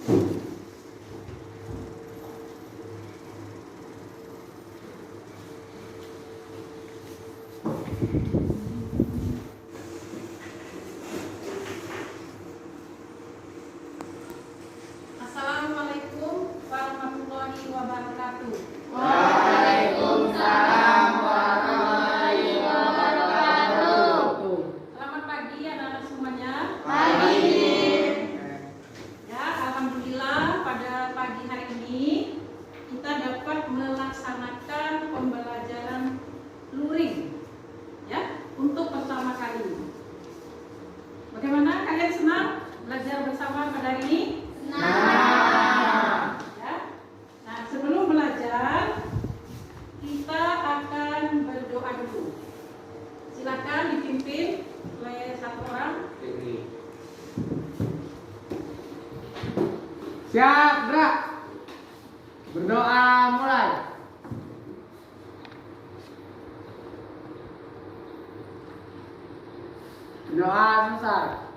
Assalamualaikum warahmatullahi wabarakatuh. Waalaikumsalam warahmatullahi wabarakatuh. Selamat pagi anak-anak semuanya. Pagi. Ya, alhamdulillah pada pagi hari ini kita dapat melaksanakan pembelajaran luring ya untuk pertama kali. Bagaimana, kalian senang belajar bersama pada hari ini? Nah, Ya. Nah, sebelum belajar kita akan berdoa dulu. Silakan dipimpin oleh satu orang. siap, gerak. Berdoa mulai. Doa selesai.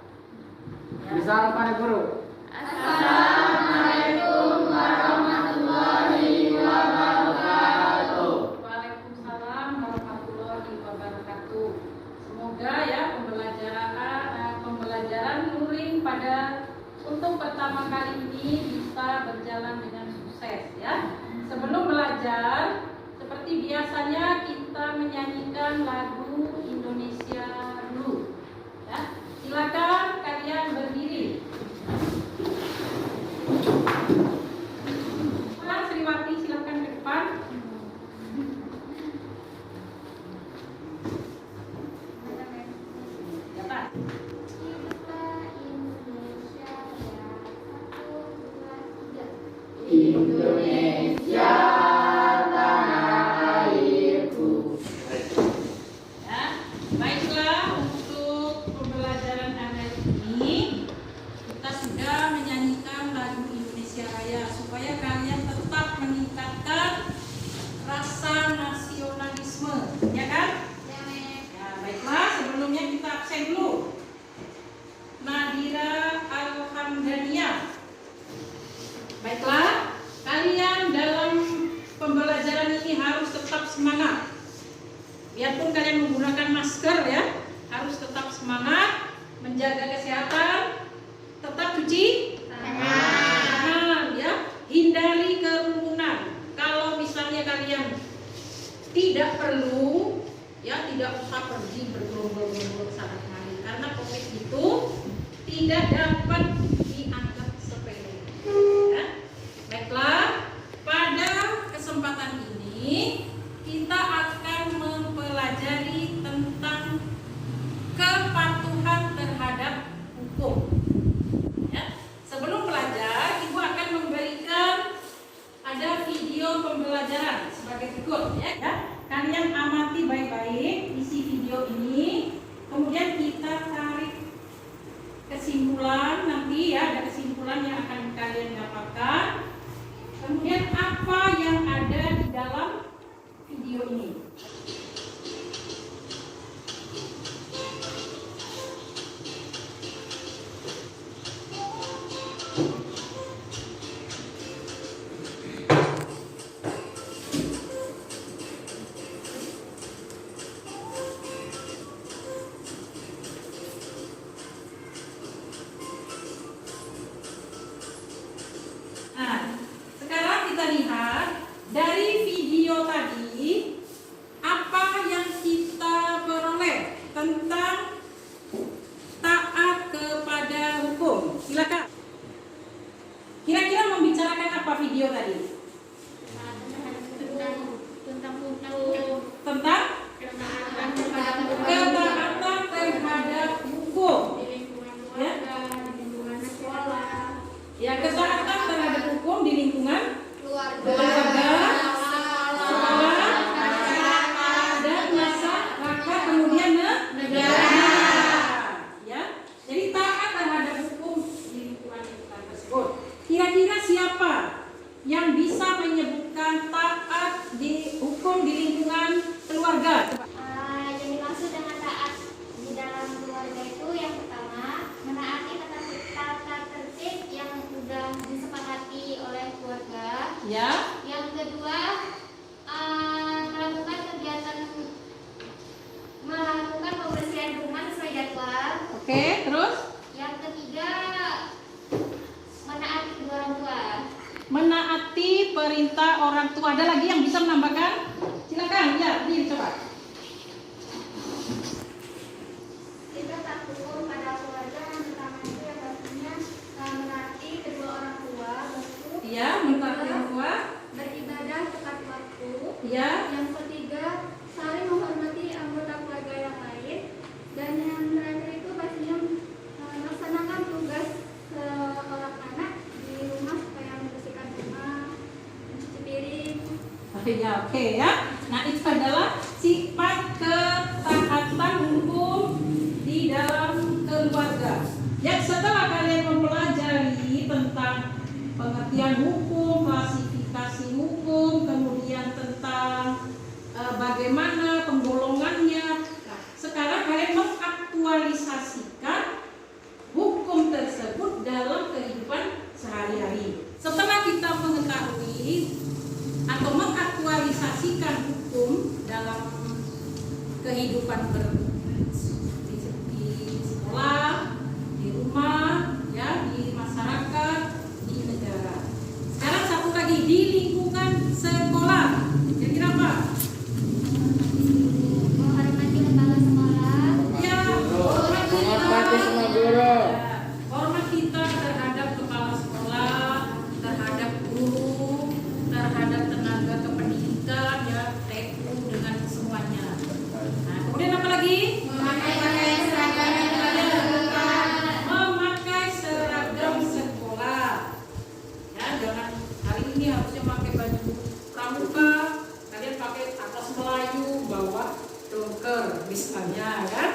Misal pada guru. Assalamualaikum warahmatullahi wabarakatuh. Waalaikumsalam warahmatullahi wabarakatuh. Semoga ya pembelajaran luring pada untuk pertama kali ini bisa berjalan dengan sukses ya. Sebelum belajar, seperti biasanya kita menyanyikan lagu Indonesia dulu. Ya. Silakan kalian berdiri. Pak Sriwati, silakan ke depan. Di atas. Indonesia tanah airku. Ya, baiklah, untuk pembelajaran hari ini kita sudah menyanyikan lagu Indonesia Raya supaya kalian tetap meningkatkan rasa nasionalisme, ya kan? Ya, baiklah, sebelumnya kita absen dulu. Nadira Alhamdania. Baiklah, kalian dalam pembelajaran ini harus tetap semangat. Biarpun kalian menggunakan masker ya, harus tetap semangat, menjaga kesehatan, tetap cuci tangan ya, hindari kerumunan. Kalau misalnya kalian tidak perlu ya, tidak usah pergi bergerombol-gerombol sana kemari karena COVID itu tidak dapat dianggap sepele. Ya. Baiklah, pada kesempatan ini kita akan mempelajari tentang kepatuhan terhadap hukum. Ya. Sebelum belajar, Ibu akan memberikan ada video pembelajaran sebagai berikut ya. Ya. Kalian amati baik-baik isi video ini, kemudian kita tarik kesimpulan nanti ya, ada kesimpulan yang akan kalian dapatkan. Kemudian apa yang ada di dalam video ini? Nah, sekarang kita lihat dari video tadi apa yang kita peroleh tentang taat kepada hukum. Silakan. Kira-kira membicarakan apa video tadi? Tentang ketaatan terhadap hukum. Ya, ya, ketaatan terhadap hukum di lingkungan keluarga, sekolah, dan masyarakat, kemudian negara. Ya, jadi taat terhadap hukum di lingkungan tersebut. Kira-kira siapa yang bisa menyebutkan taat di hukum di lingkungan keluarga? Coba. Yang dimaksud dengan taat di dalam keluarga itu yang pertama menaati tata tertib yang sudah perintah orang tua. Ada lagi yang bisa menambahkan? Silakan, ya, ini coba. Kita taat hukum pada keluarga yang pertama itu yang pastinya menaati kedua orang tua, Iya, mentaati orang tua. beribadah tepat waktu. Iya. Yang ketiga, saling menghormati anggota keluarga yang lain. Dan yang terakhir itu pastinya melaksanakan tugas seorang anak di rumah supaya membersihkan rumah, mencuci piring. Ya, oke ya. Nah, itu adalah sifat ketaatan hukum di dalam keluarga. Ya, setelah kalian mempelajari tentang pengertian hukum, klasifikasi hukum, kemudian tentang bagaimana penggolongannya. Nah, sekarang kalian mengaktualisasikan hukum tersebut dalam kehidupan sehari-hari. Setelah kita mengetahui atau mengaktualisasikan hukum dalam kehidupan di sekolah, di rumah, ya, di masyarakat, di negara. Sekarang satu lagi di lingkungan sekolah. Kira-kira apa? Menghormati kepala sekolah. Ya, Menghormati semua guru. hormat kita terhadap kepala sekolah, terhadap guru, terhadap tenaga kependidikan, ya, TU dengan semuanya. Nah, kemudian apa lagi? Memakai seragam sekolah. Ya, jangan hari ini harusnya pakai baju pramuka, kalian pakai atas Melayu, bawah doker misalnya, kan?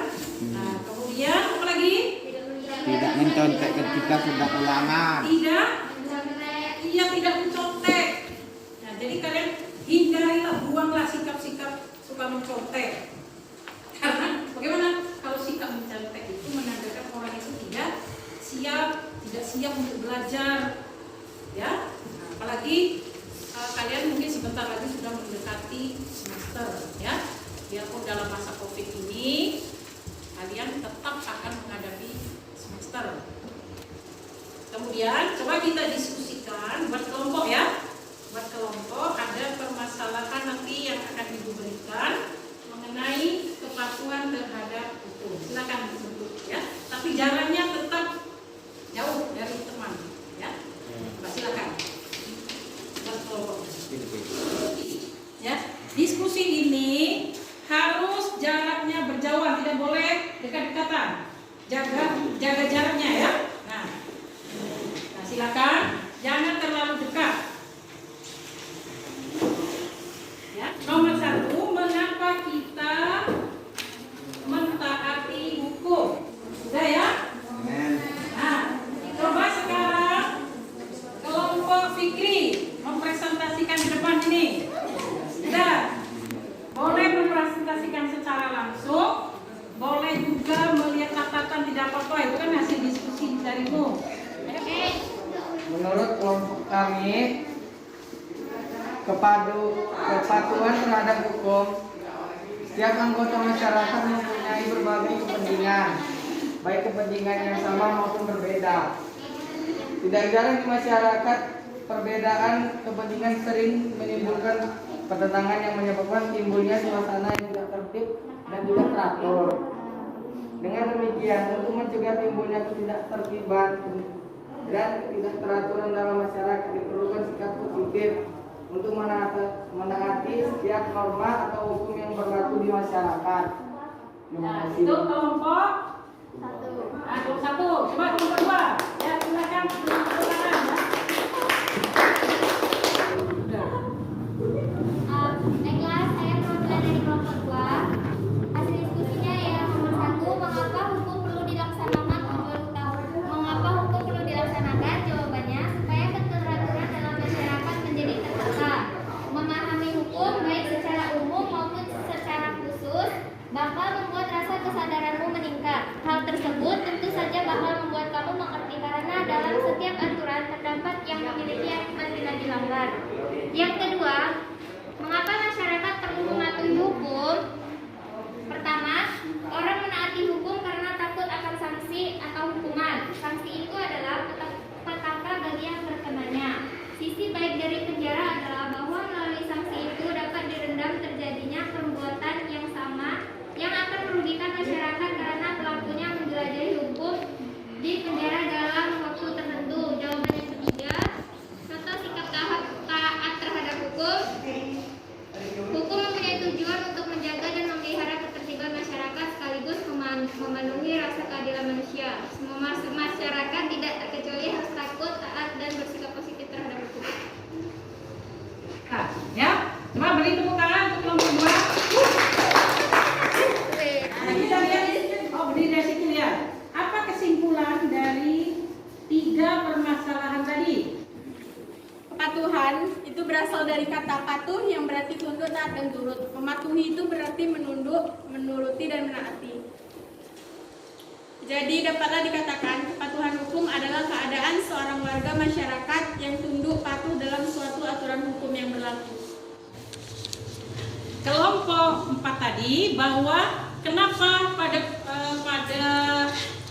Nah, kemudian apa lagi? Tidak mencontek ketika sudah ulangan. Tidak, tidak mencontek. Nah, jadi kalian hindarilah, buanglah sikap-sikap suka mencontek. Karena bagaimana kalau sikap mencontek itu menandakan orang itu tidak siap untuk belajar, ya. Nah, apalagi kalian mungkin sebentar lagi sudah mendekati semester, ya. Biarpun dalam masa COVID ini kalian tetap akan menghadapi semester. Kemudian coba kita diskusikan buat kelompok, ya. Buat kelompok ada permasalahan nanti yang akan diberikan mengenai kepatuhan terhadap hukum. Silakan disebut, ya. Tapi jalannya tetap jauh dari teman, ya. Coba silakan. Buat kelompok. Ya, diskusi ini harus jaraknya berjauhan, tidak boleh dekat-dekatan. Jaga jaraknya, ya. Nah, silakan, jangan terlalu dekat. Ya, nomor 1, mengapa kita mentaati hukum? Sudah, ya? Nah, coba sekarang kelompok Fikri mempresentasikan di depan ini. Sudah. Boleh mempresentasikan secara langsung, boleh juga melihat catatan, tidak apa-apa, itu kan hasil diskusi darimu. Menurut kelompok kami, kepatuhan terhadap hukum, setiap anggota masyarakat mempunyai berbagai kepentingan, baik kepentingan yang sama maupun berbeda. Tidak jarang di masyarakat, perbedaan kepentingan sering menimbulkan pertentangan yang menyebabkan timbulnya suasana yang tidak tertib dan tidak teratur. Dengan demikian, untuk mencegah timbulnya ketidaktertiban dan ketidakteraturan dalam masyarakat, diperlukan sikap positif untuk menaati setiap norma atau hukum yang berlaku di masyarakat. Terima Nah, kasih. itu kelompok 1. Nah, kelompok 1. Coba kelompok 2. Ya, silakan. Silakan, ya. Baiklah, saya perwakilan dari kelompok 2. Hasil diskusinya ya, nomor 1, mengapa hukum perlu dilaksanakan? Mengapa hukum perlu dilaksanakan? Jawabannya, supaya keteraturan dalam masyarakat menjadi tertata. Memahami hukum baik secara umum maupun secara khusus bakal membuat rasa kesadaranmu meningkat. Hal tersebut tentu saja bakal membuat kamu mengerti karena dalam setiap aturan terdapat yang memiliki akibat bila dilanggar. Yang kedua, mengapa masyarakat perlu mematuhi hukum? Pertama, orang menaati hukum karena takut akan sanksi atau hukuman. Sanksi itu adalah petaka bagi yang terkenanya. Sisi baik dari penjara adalah Kepatuhan itu berasal dari kata patuh yang berarti tunduk, taat, dan turut. Mematuhi itu berarti menunduk, menuruti, dan menaati. Jadi dapatlah dikatakan kepatuhan hukum adalah keadaan seorang warga masyarakat yang tunduk patuh dalam suatu aturan hukum yang berlaku. Kelompok 4 tadi bahwa kenapa pada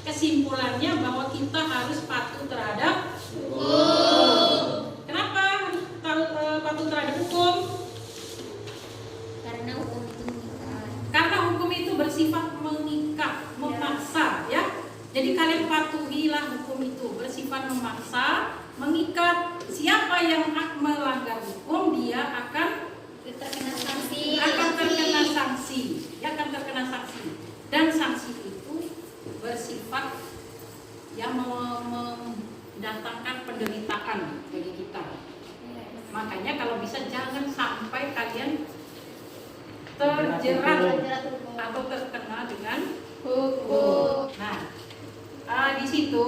kesimpulannya bahwa kita harus patuh terhadap hukum. Kenapa harus patuh terhadap hukum? Karena hukum itu mengikat. Karena hukum itu bersifat mengikat, memaksa, ya. Jadi kalian patuhilah hukum itu, bersifat memaksa, mengikat. Siapa yang melanggar hukum, dia akan Terkena sanksi. terkena sanksi, ya, akan terkena sanksi. Dan sanksi itu bersifat yang mendatangkan penderitaan bagi kita. Makanya kalau bisa jangan sampai kalian terjerat atau terkena dengan hukum. Nah, di situ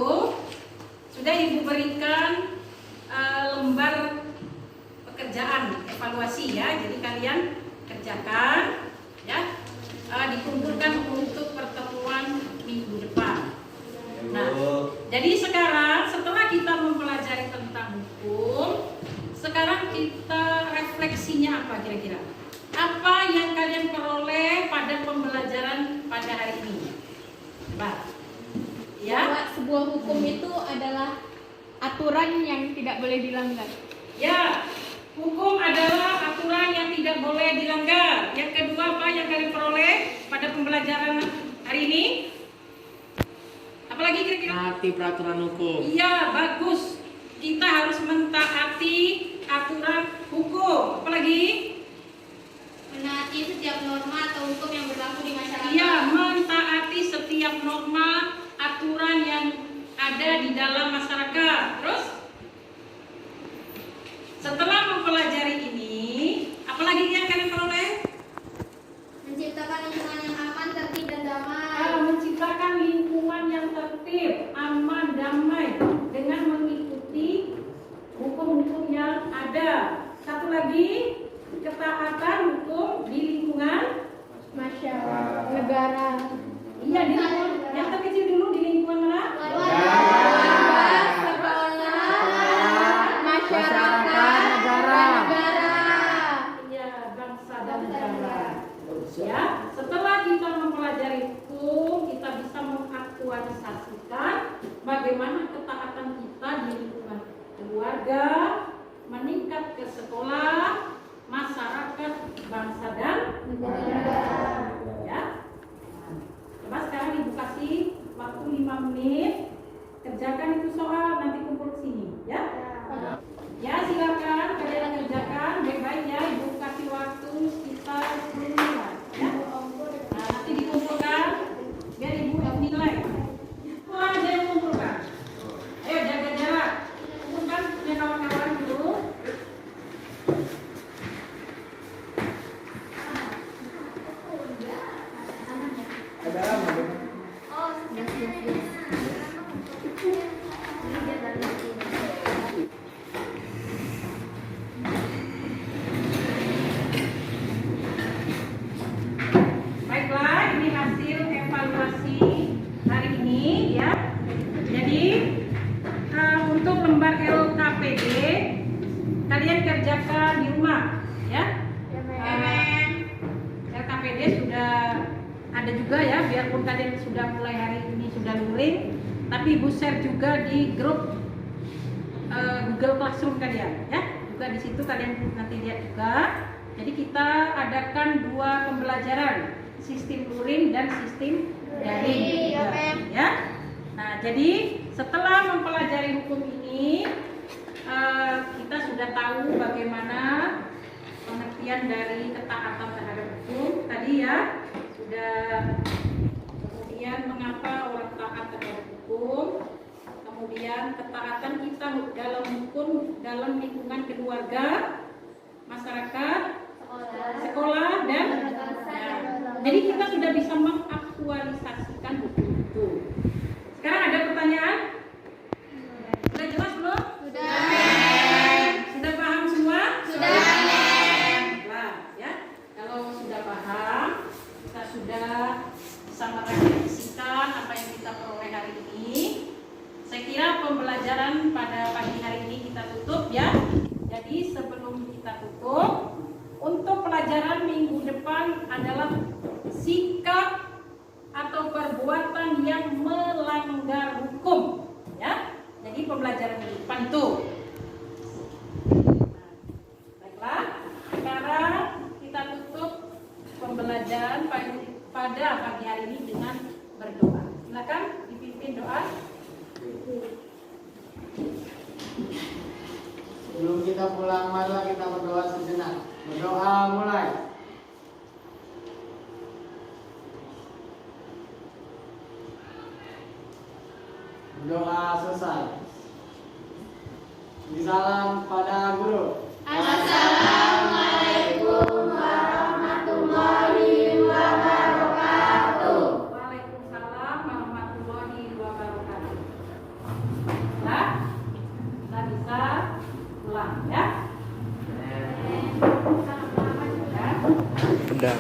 sudah Ibu berikan lembar pekerjaan evaluasi, ya. Jadi kalian kerjakan, ya, dikumpulkan untuk pertemuan minggu depan. Nah, jadi sekarang setelah kita mempelajari tentang hukum, sekarang kita refleksinya apa kira-kira? Apa yang kalian peroleh pada pembelajaran pada hari ini? Coba. Ya. Bahwa sebuah hukum itu adalah aturan yang tidak boleh dilanggar. Ya. Hukum adalah aturan yang tidak boleh dilanggar. Yang kedua apa yang kalian peroleh pada pembelajaran hari ini? Apalagi kira-kira? Menaati peraturan hukum. Iya, bagus. Kita harus mentaati aturan hukum. Apalagi? Menaati setiap norma atau hukum yang berlaku di masyarakat. Iya, mentaati setiap norma aturan yang ada di dalam masyarakat. Terus? Setelah mempelajari ini, apalagi yang kalian peroleh? Menciptakan lingkungan yang aman, tertib, dan damai. Menciptakan lingkungan yang tertib, aman, damai dengan mengikuti hukum-hukum yang ada. Satu lagi, ketaatan hukum di lingkungan Masyarakat, negara. Iya, di lingkungan yang terkecil dulu di lingkungan mana? Masyarakat, negara. Iya, bangsa dan negara. Ya, setelah kita mempelajari hukum, kita bisa mengaktualisasikan bagaimana ketaatan kita di lingkungan keluarga, meningkat ke sekolah, masyarakat, bangsa dan negara. Ya. Coba sekarang Ibu kasih waktu 5 menit, kerjakan itu soal, nanti kumpul ke sini, ya. Ya, silakan kalian kerjakan baik-baik, ya. Ibu kasih waktu sekitar 10 menit, ya. Nah, nanti dikumpulkan biar Ibu nilai. Pulang aja yang kumpulkan. Ayo jaga jarak. Kumpulkan punya kawan-kawan dulu. Ada apa? Oh, Baiklah, ini hasil evaluasi hari ini, ya. Jadi untuk lembar LKPD kalian kerjakan di rumah, ya. LKPD sudah ada juga, ya, biarpun kalian sudah mulai hari ini sudah luring, tapi Ibu share juga di grup Google Classroom kalian, ya. Juga di situ kalian nanti lihat juga. Jadi kita adakan 2 pembelajaran, sistem luring dan sistem daring, ya. Nah, jadi setelah mempelajari hukum ini, kita sudah tahu bagaimana pengertian dari ketaatan terhadap hukum tadi, ya. Sudah, kemudian mengapa orang taat terhadap hukum, kemudian ketaatan kita dalam hukum dalam lingkungan keluarga, masyarakat, sekolah, dan jadi kita sudah bisa mengaktualisasikan hukum itu. Sekarang ada pertanyaan? Sudah jelas belum? sudah. Sudah paham? pada pagi hari ini kita tutup ya. Jadi sebelum kita tutup, untuk pelajaran minggu depan adalah sikap atau perbuatan yang melanggar hukum ya. Jadi pembelajaran minggu depan tuh. Baiklah, sekarang kita tutup pembelajaran pada pagi hari ini dengan berdoa. Silakan dipimpin doa. Sebelum kita pulang, marilah kita berdoa sejenak. Berdoa mulai. Berdoa selesai. Salam pada guru. Assalamualaikum warahmatullahi wabarakatuh. Waalaikumsalam warahmatullahi wabarakatuh. Nah, kita bisa pulang ya. Pedang.